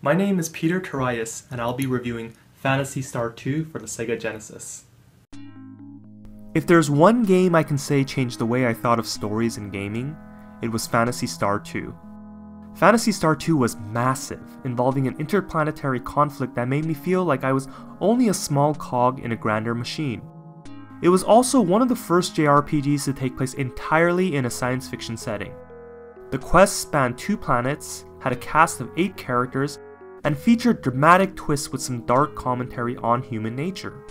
My name is Peter Tarias, and I'll be reviewing Phantasy Star II for the Sega Genesis. If there's one game I can say changed the way I thought of stories in gaming, it was Phantasy Star II. Phantasy Star II was massive, involving an interplanetary conflict that made me feel like I was only a small cog in a grander machine. It was also one of the first JRPGs to take place entirely in a science fiction setting. The quest spanned 2 planets, had a cast of 8 characters, and featured dramatic twists with some dark commentary on human nature.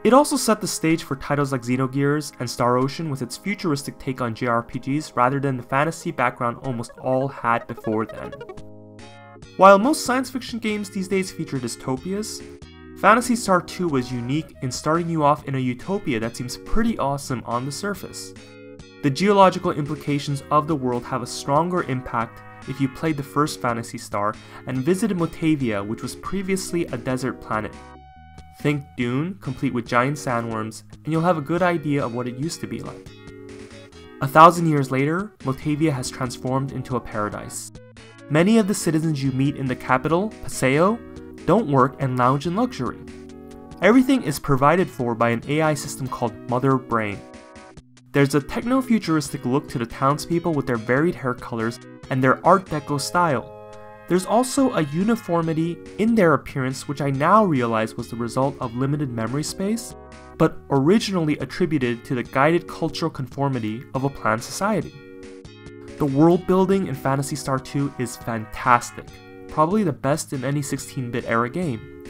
It also set the stage for titles like Xenogears and Star Ocean with its futuristic take on JRPGs rather than the fantasy background almost all had before then. While most science fiction games these days feature dystopias, Phantasy Star II was unique in starting you off in a utopia that seems pretty awesome on the surface. The geological implications of the world have a stronger impact if you played the first Phantasy Star and visited Motavia, which was previously a desert planet. Think Dune, complete with giant sandworms, and you'll have a good idea of what it used to be like. 1,000 years later, Motavia has transformed into a paradise. Many of the citizens you meet in the capital, Paseo, don't work and lounge in luxury. Everything is provided for by an AI system called Mother Brain. There's a techno-futuristic look to the townspeople with their varied hair colors and their Art Deco style. There's also a uniformity in their appearance which I now realize was the result of limited memory space, but originally attributed to the guided cultural conformity of a planned society. The world building in Phantasy Star II is fantastic, probably the best in any 16-bit era game.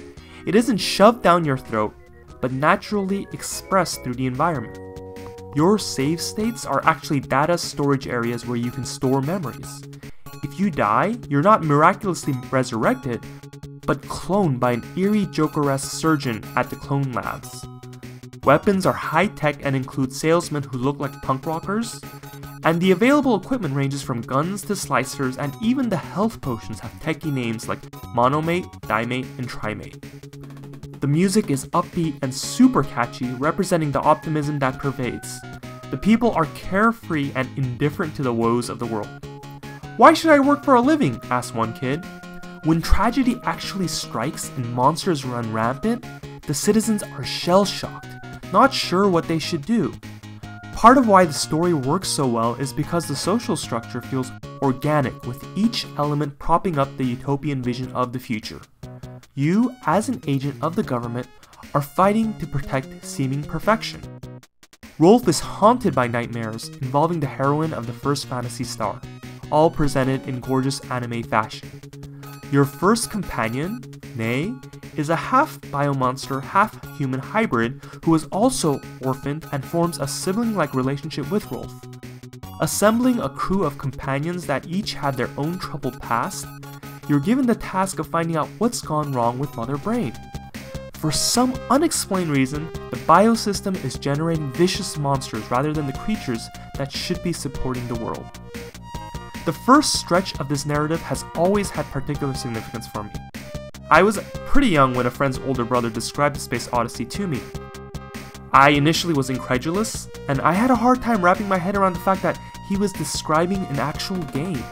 It isn't shoved down your throat, but naturally expressed through the environment. Your save states are actually data storage areas where you can store memories. If you die, you're not miraculously resurrected, but cloned by an eerie Joker-esque surgeon at the clone labs. Weapons are high-tech and include salesmen who look like punk rockers, and the available equipment ranges from guns to slicers, and even the health potions have techie names like Monomate, Dimate, and Trimate. The music is upbeat and super catchy, representing the optimism that pervades. The people are carefree and indifferent to the woes of the world. "Why should I work for a living?" asked one kid. When tragedy actually strikes and monsters run rampant, the citizens are shell-shocked, not sure what they should do. Part of why the story works so well is because the social structure feels organic, with each element propping up the utopian vision of the future. You, as an agent of the government, are fighting to protect seeming perfection. Rolf is haunted by nightmares involving the heroine of the first Phantasy Star, all presented in gorgeous anime fashion. Your first companion, Nay, is a half-biomonster, half-human hybrid who is also orphaned and forms a sibling-like relationship with Rolf. Assembling a crew of companions that each have their own troubled past, you're given the task of finding out what's gone wrong with Mother Brain. For some unexplained reason, the biosystem is generating vicious monsters rather than the creatures that should be supporting the world. The first stretch of this narrative has always had particular significance for me. I was pretty young when a friend's older brother described the Space Odyssey to me. I initially was incredulous, and I had a hard time wrapping my head around the fact that he was describing an actual game.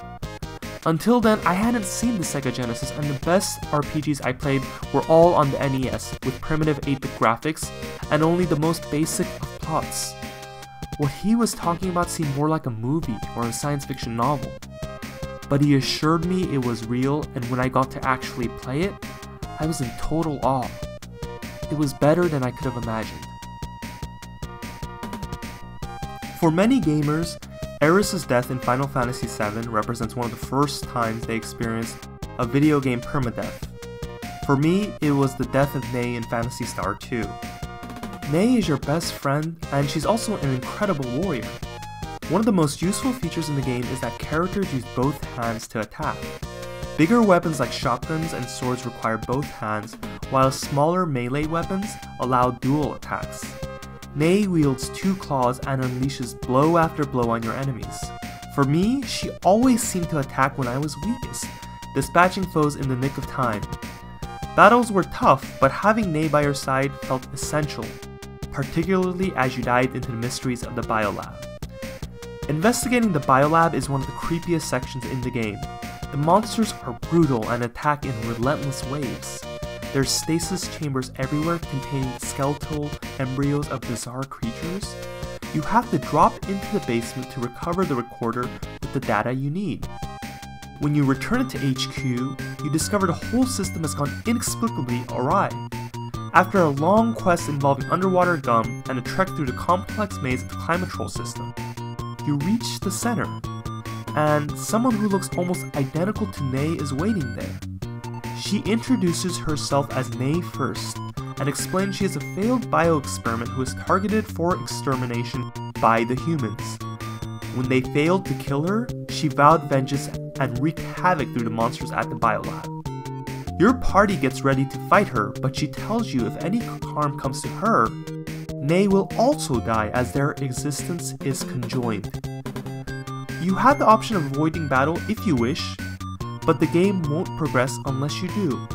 Until then, I hadn't seen the Sega Genesis, and the best RPGs I played were all on the NES, with primitive 8-bit graphics, and only the most basic of plots. What he was talking about seemed more like a movie or a science fiction novel. But he assured me it was real, and when I got to actually play it, I was in total awe. It was better than I could have imagined. For many gamers, Aeris's death in Final Fantasy VII represents one of the first times they experienced a video game permadeath. For me, it was the death of Nay in Phantasy Star II. Nay is your best friend, and she's also an incredible warrior. One of the most useful features in the game is that characters use both hands to attack. Bigger weapons like shotguns and swords require both hands, while smaller melee weapons allow dual attacks. Nay wields 2 claws and unleashes blow after blow on your enemies. For me, she always seemed to attack when I was weakest, dispatching foes in the nick of time. Battles were tough, but having Nay by your side felt essential, particularly as you dived into the mysteries of the Biolab. Investigating the Biolab is one of the creepiest sections in the game. The monsters are brutal and attack in relentless waves. There's stasis chambers everywhere containing skeletal embryos of bizarre creatures. You have to drop into the basement to recover the recorder with the data you need. When you return it to HQ, you discover the whole system has gone inexplicably awry. After a long quest involving underwater gum and a trek through the complex maze of the Climatrol system, you reach the center, and someone who looks almost identical to Ney is waiting there. She introduces herself as Ney first, and explains she is a failed bio-experiment who is targeted for extermination by the humans. When they failed to kill her, she vowed vengeance and wreaked havoc through the monsters at the biolab. Your party gets ready to fight her, but she tells you if any harm comes to her, Ney will also die as their existence is conjoined. You have the option of avoiding battle if you wish, but the game won't progress unless you do.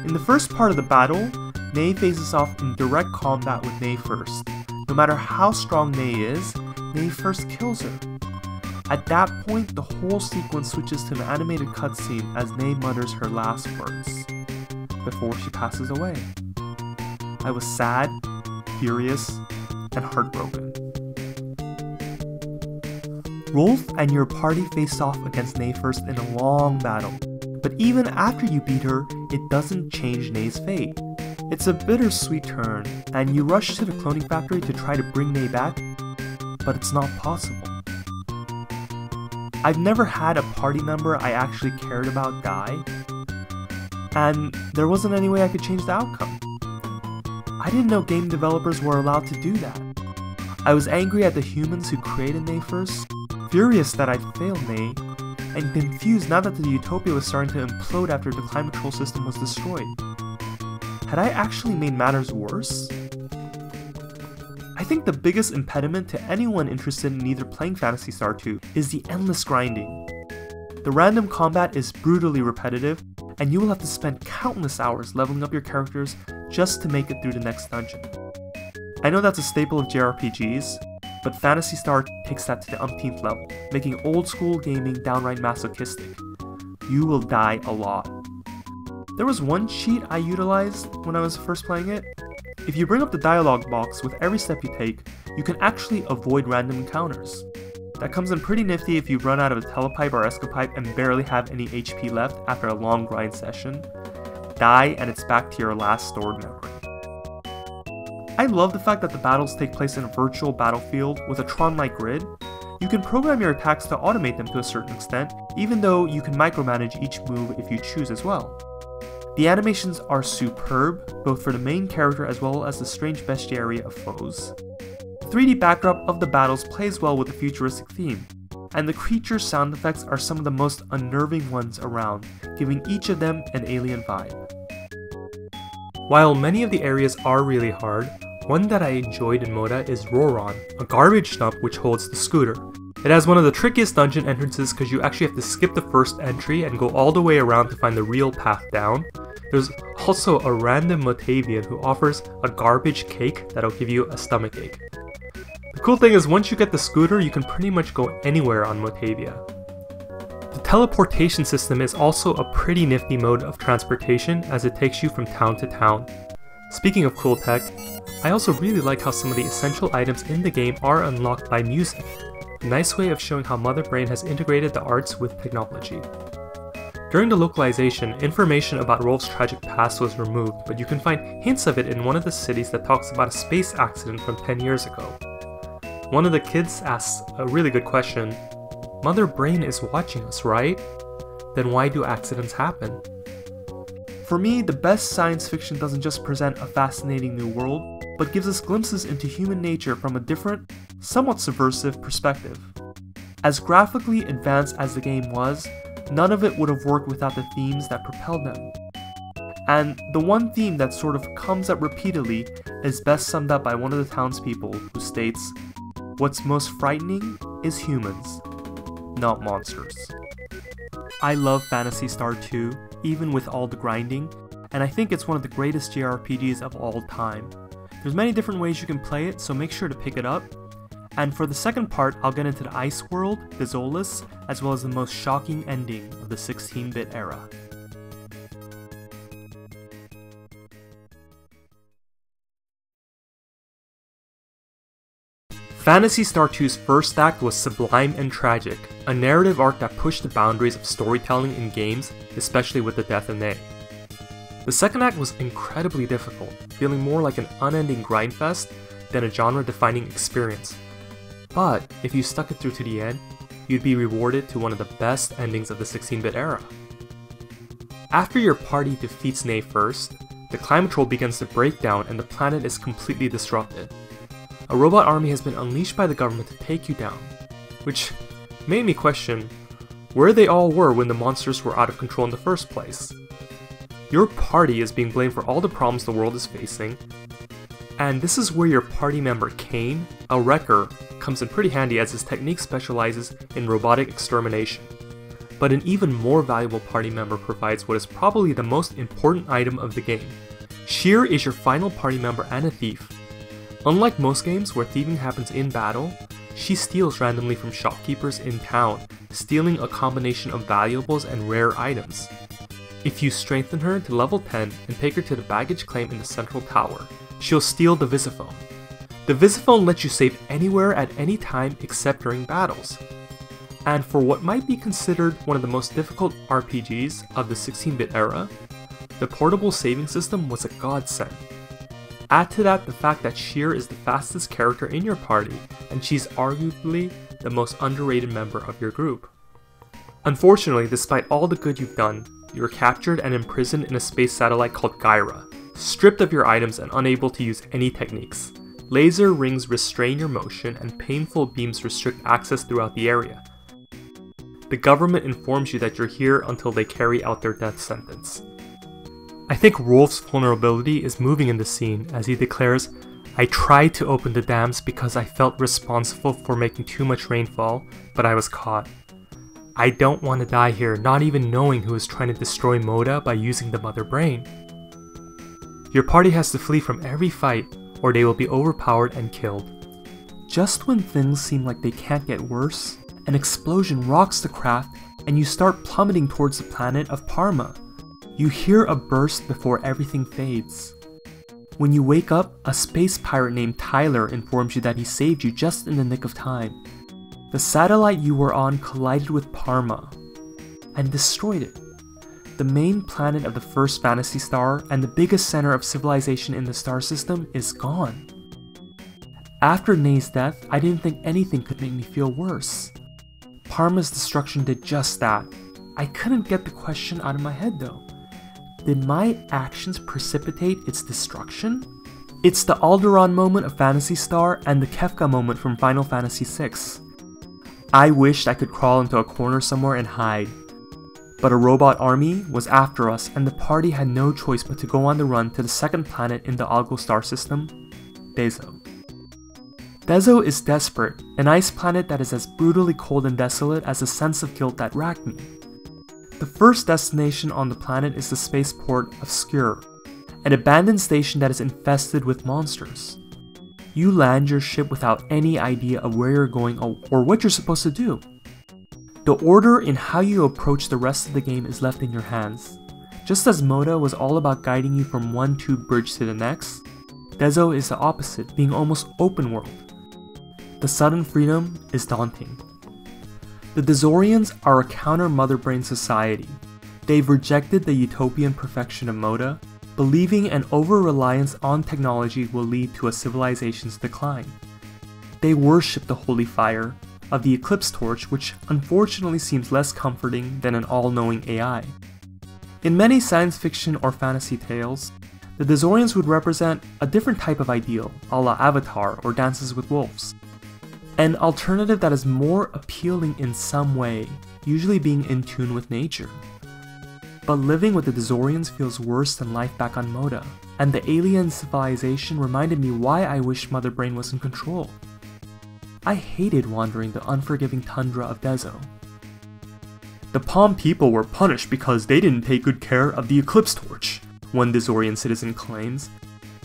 In the first part of the battle, Ney faces off in direct combat with Ney first. No matter how strong Ney is, Ney first kills her. At that point, the whole sequence switches to an animated cutscene as Ney mutters her last words, before she passes away. I was sad, furious, and heartbroken. Rolf and your party face off against Ney first in a long battle, but even after you beat her, it doesn't change Ney's fate. It's a bittersweet turn, and you rush to the cloning factory to try to bring Ney back, but it's not possible. I've never had a party member I actually cared about die, and there wasn't any way I could change the outcome. I didn't know game developers were allowed to do that. I was angry at the humans who created Ney first, furious that I'd failed Ney, and confused now that the utopia was starting to implode after the Climatrol system was destroyed. Had I actually made matters worse? I think the biggest impediment to anyone interested in either playing Phantasy Star II is the endless grinding. The random combat is brutally repetitive, and you will have to spend countless hours leveling up your characters just to make it through the next dungeon. I know that's a staple of JRPGs, but Phantasy Star takes that to the umpteenth level, making old school gaming downright masochistic. You will die a lot. There was one cheat I utilized when I was first playing it. If you bring up the dialogue box with every step you take, you can actually avoid random encounters. That comes in pretty nifty if you run out of a telepipe or escapipe and barely have any HP left after a long grind session. Die and it's back to your last stored memory. I love the fact that the battles take place in a virtual battlefield with a Tron-like grid. You can program your attacks to automate them to a certain extent, even though you can micromanage each move if you choose as well. The animations are superb, both for the main character as well as the strange bestiary of foes. The 3D backdrop of the battles plays well with the futuristic theme, and the creature sound effects are some of the most unnerving ones around, giving each of them an alien vibe. While many of the areas are really hard, one that I enjoyed in Moda is Roron, a garbage dump which holds the scooter. It has one of the trickiest dungeon entrances because you actually have to skip the first entry and go all the way around to find the real path down. There's also a random Motavian who offers a garbage cake that'll give you a stomachache. The cool thing is once you get the scooter, you can pretty much go anywhere on Motavia. The teleportation system is also a pretty nifty mode of transportation as it takes you from town to town. Speaking of cool tech, I also really like how some of the essential items in the game are unlocked by music. A nice way of showing how Mother Brain has integrated the arts with technology. During the localization, information about Rolf's tragic past was removed, but you can find hints of it in one of the cities that talks about a space accident from 10 years ago. One of the kids asks a really good question: Mother Brain is watching us, right? Then why do accidents happen? For me, the best science fiction doesn't just present a fascinating new world, but gives us glimpses into human nature from a different, somewhat subversive perspective. As graphically advanced as the game was, none of it would have worked without the themes that propelled them. And the one theme that sort of comes up repeatedly is best summed up by one of the townspeople who states, "What's most frightening is humans, not monsters." I love Phantasy Star II, even with all the grinding, and I think it's one of the greatest JRPGs of all time. There's many different ways you can play it, so make sure to pick it up. And for the second part, I'll get into the Ice World, the Zolus, as well as the most shocking ending of the 16-bit era. Phantasy Star II's first act was sublime and tragic, a narrative arc that pushed the boundaries of storytelling in games, especially with the death of Nei. The second act was incredibly difficult, feeling more like an unending grindfest than a genre-defining experience. But if you stuck it through to the end, you'd be rewarded to one of the best endings of the 16-bit era. After your party defeats Nei first, the climate troll begins to break down and the planet is completely disrupted. A robot army has been unleashed by the government to take you down, which made me question where they all were when the monsters were out of control in the first place. Your party is being blamed for all the problems the world is facing, and this is where your party member Kane, a wrecker, comes in pretty handy as his technique specializes in robotic extermination. But an even more valuable party member provides what is probably the most important item of the game. Sheer is your final party member and a thief. Unlike most games where thieving happens in battle, she steals randomly from shopkeepers in town, stealing a combination of valuables and rare items. If you strengthen her to level 10 and take her to the baggage claim in the central tower, she'll steal the Visiphone. The Visiphone lets you save anywhere at any time except during battles. And for what might be considered one of the most difficult RPGs of the 16-bit era, the portable saving system was a godsend. Add to that the fact that Sheer is the fastest character in your party, and she's arguably the most underrated member of your group. Unfortunately, despite all the good you've done, you are captured and imprisoned in a space satellite called Gyra, stripped of your items and unable to use any techniques. Laser rings restrain your motion and painful beams restrict access throughout the area. The government informs you that you're here until they carry out their death sentence. I think Rolf's vulnerability is moving in the scene as he declares, "I tried to open the dams because I felt responsible for making too much rainfall, but I was caught. I don't want to die here, not even knowing who is trying to destroy Moda by using the mother brain." Your party has to flee from every fight, or they will be overpowered and killed. Just when things seem like they can't get worse, an explosion rocks the craft and you start plummeting towards the planet of Parma. You hear a burst before everything fades. When you wake up, a space pirate named Tyler informs you that he saved you just in the nick of time. The satellite you were on collided with Parma and destroyed it. The main planet of the first Phantasy Star and the biggest center of civilization in the star system is gone. After Nei's death, I didn't think anything could make me feel worse. Parma's destruction did just that. I couldn't get the question out of my head though. Did my actions precipitate its destruction? It's the Alderaan moment of Phantasy Star and the Kefka moment from Final Fantasy VI. I wished I could crawl into a corner somewhere and hide. But a robot army was after us and the party had no choice but to go on the run to the second planet in the Algo star system, Dezo. Dezo is desperate, an ice planet that is as brutally cold and desolate as the sense of guilt that racked me. The first destination on the planet is the spaceport of Skur, an abandoned station that is infested with monsters. You land your ship without any idea of where you're going or what you're supposed to do. The order in how you approach the rest of the game is left in your hands. Just as Moda was all about guiding you from one tube bridge to the next, Dezo is the opposite, being almost open world. The sudden freedom is daunting. The Dezorians are a counter-Mother Brain society. They've rejected the utopian perfection of Moda, believing an over-reliance on technology will lead to a civilization's decline. They worship the holy fire of the Eclipse Torch, which unfortunately seems less comforting than an all-knowing AI. In many science fiction or fantasy tales, the Dezorians would represent a different type of ideal, a la Avatar or Dances with Wolves. An alternative that is more appealing in some way, usually being in tune with nature. But living with the Dezorians feels worse than life back on Moda, and the alien civilization reminded me why I wish Mother Brain was in control. I hated wandering the unforgiving tundra of Dezo. The Palm people were punished because they didn't take good care of the Eclipse Torch, one Dezorian citizen claims.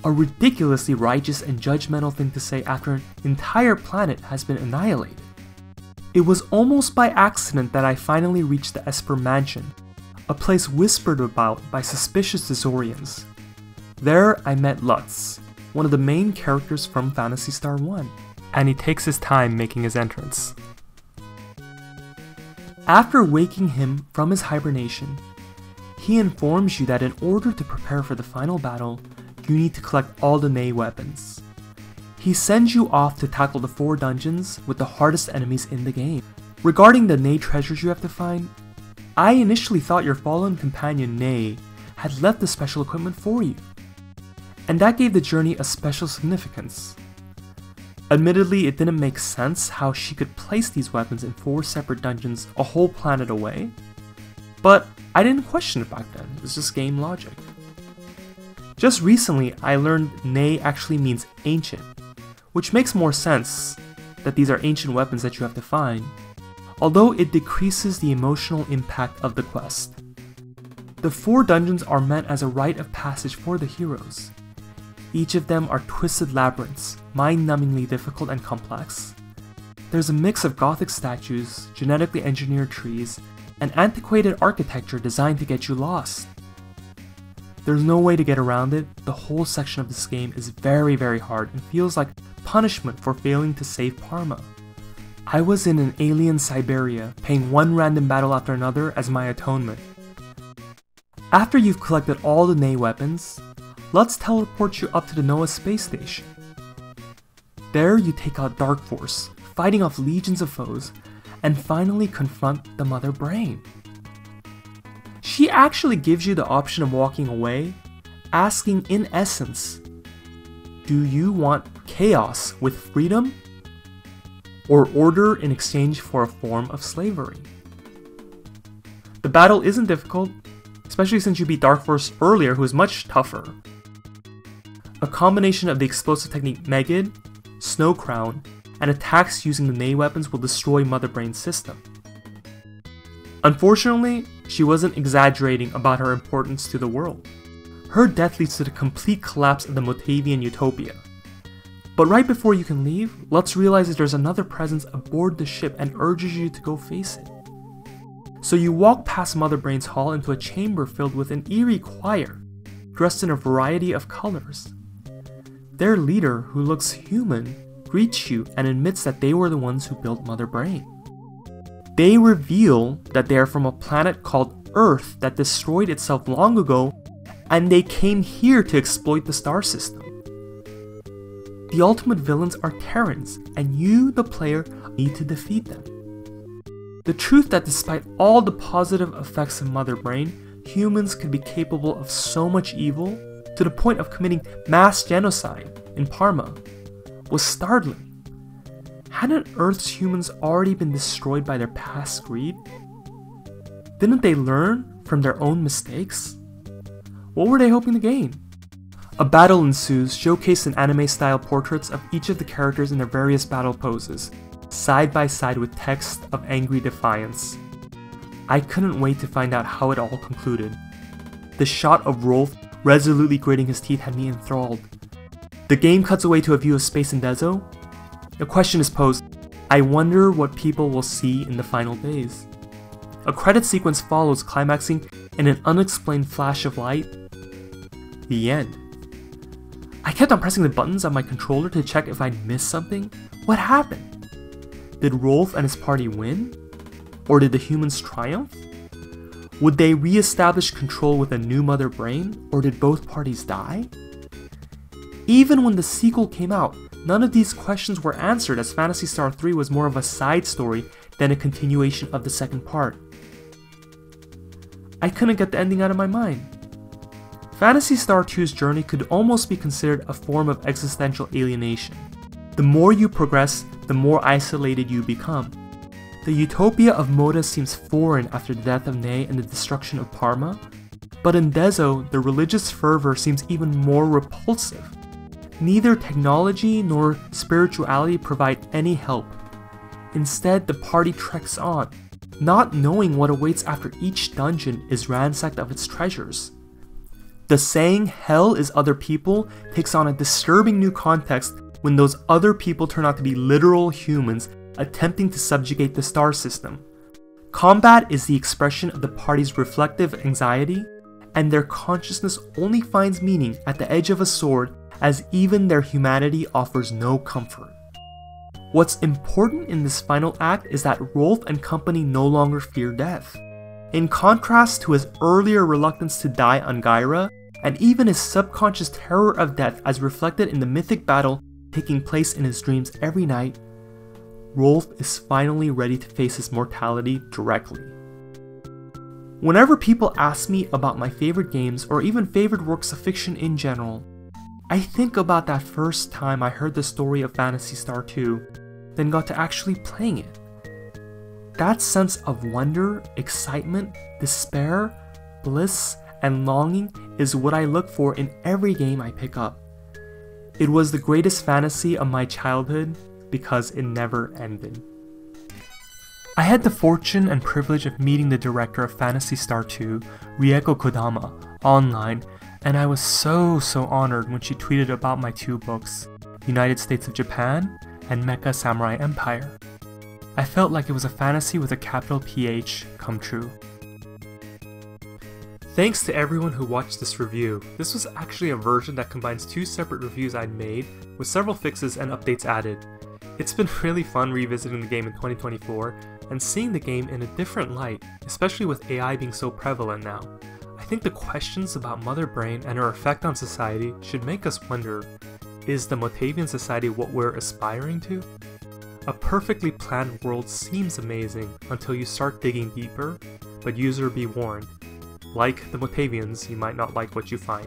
a ridiculously righteous and judgmental thing to say after an entire planet has been annihilated. It was almost by accident that I finally reached the Esper Mansion, a place whispered about by suspicious Azorians. There I met Lutz, one of the main characters from Phantasy Star I, and he takes his time making his entrance. After waking him from his hibernation, he informs you that in order to prepare for the final battle, you need to collect all the Ney weapons. He sends you off to tackle the 4 dungeons with the hardest enemies in the game. Regarding the Ney treasures you have to find, I initially thought your fallen companion Ney had left the special equipment for you, and that gave the journey a special significance. Admittedly, it didn't make sense how she could place these weapons in 4 separate dungeons a whole planet away, but I didn't question it back then, it was just game logic. Just recently, I learned Ney actually means ancient, which makes more sense that these are ancient weapons that you have to find, although it decreases the emotional impact of the quest. The 4 dungeons are meant as a rite of passage for the heroes. Each of them are twisted labyrinths, mind-numbingly difficult and complex. There's a mix of gothic statues, genetically engineered trees, and antiquated architecture designed to get you lost. There's no way to get around it. The whole section of this game is very hard and feels like punishment for failing to save Parma. I was in an alien Siberia, paying one random battle after another as my atonement. After you've collected all the Ney weapons, Lutz teleports you up to the Noah space station. There you take out Dark Force, fighting off legions of foes, and finally confront the Mother Brain. She actually gives you the option of walking away, asking in essence, do you want chaos with freedom, or order in exchange for a form of slavery? The battle isn't difficult, especially since you beat Dark Force earlier, who is much tougher. A combination of the explosive technique Megid, Snow Crown, and attacks using the Ney weapons will destroy Mother Brain's system. Unfortunately, she wasn't exaggerating about her importance to the world. Her death leads to the complete collapse of the Motavian utopia. But right before you can leave, Lutz realizes there's another presence aboard the ship and urges you to go face it. So you walk past Mother Brain's hall into a chamber filled with an eerie choir, dressed in a variety of colors. Their leader, who looks human, greets you and admits that they were the ones who built Mother Brain. They reveal that they are from a planet called Earth that destroyed itself long ago, and they came here to exploit the star system. The ultimate villains are Terrans, and you, the player, need to defeat them. The truth that despite all the positive effects of Mother Brain, humans could be capable of so much evil, to the point of committing mass genocide in Parma, was startling. Hadn't Earth's humans already been destroyed by their past greed? Didn't they learn from their own mistakes? What were they hoping to gain? A battle ensues, showcasing anime-style portraits of each of the characters in their various battle poses, side by side with text of angry defiance. I couldn't wait to find out how it all concluded. The shot of Rolf resolutely gritting his teeth had me enthralled. The game cuts away to a view of space in Dezo. A question is posed, I wonder what people will see in the final days. A credit sequence follows, climaxing in an unexplained flash of light. The end. I kept on pressing the buttons on my controller to check if I'd missed something. What happened? Did Rolf and his party win? Or did the humans triumph? Would they re-establish control with a new Mother Brain, or did both parties die? Even when the sequel came out, none of these questions were answered, as Phantasy Star III was more of a side story than a continuation of the second part. I couldn't get the ending out of my mind. Phantasy Star II's journey could almost be considered a form of existential alienation. The more you progress, the more isolated you become. The utopia of Moda seems foreign after the death of Ney and the destruction of Parma, but in Dezo, the religious fervor seems even more repulsive. Neither technology nor spirituality provide any help. Instead, the party treks on, not knowing what awaits after each dungeon is ransacked of its treasures. The saying, hell is other people, takes on a disturbing new context when those other people turn out to be literal humans attempting to subjugate the star system. Combat is the expression of the party's reflective anxiety, and their consciousness only finds meaning at the edge of a sword, as even their humanity offers no comfort. What's important in this final act is that Rolf and company no longer fear death. In contrast to his earlier reluctance to die on Gyra, and even his subconscious terror of death as reflected in the mythic battle taking place in his dreams every night, Rolf is finally ready to face his mortality directly. Whenever people ask me about my favorite games or even favorite works of fiction in general, I think about that first time I heard the story of Phantasy Star II, then got to actually playing it. That sense of wonder, excitement, despair, bliss, and longing is what I look for in every game I pick up. It was the greatest fantasy of my childhood because it never ended. I had the fortune and privilege of meeting the director of Phantasy Star II, Rieko Kodama, online, and I was so honored when she tweeted about my two books, United States of Japan and Mecha Samurai Empire. I felt like it was a fantasy with a capital PH come true. Thanks to everyone who watched this review. This was actually a version that combines two separate reviews I'd made, with several fixes and updates added. It's been really fun revisiting the game in 2024, and seeing the game in a different light, especially with AI being so prevalent now. I think the questions about Mother Brain and her effect on society should make us wonder, is the Motavian society what we're aspiring to? A perfectly planned world seems amazing until you start digging deeper, but user be warned. Like the Motavians, you might not like what you find.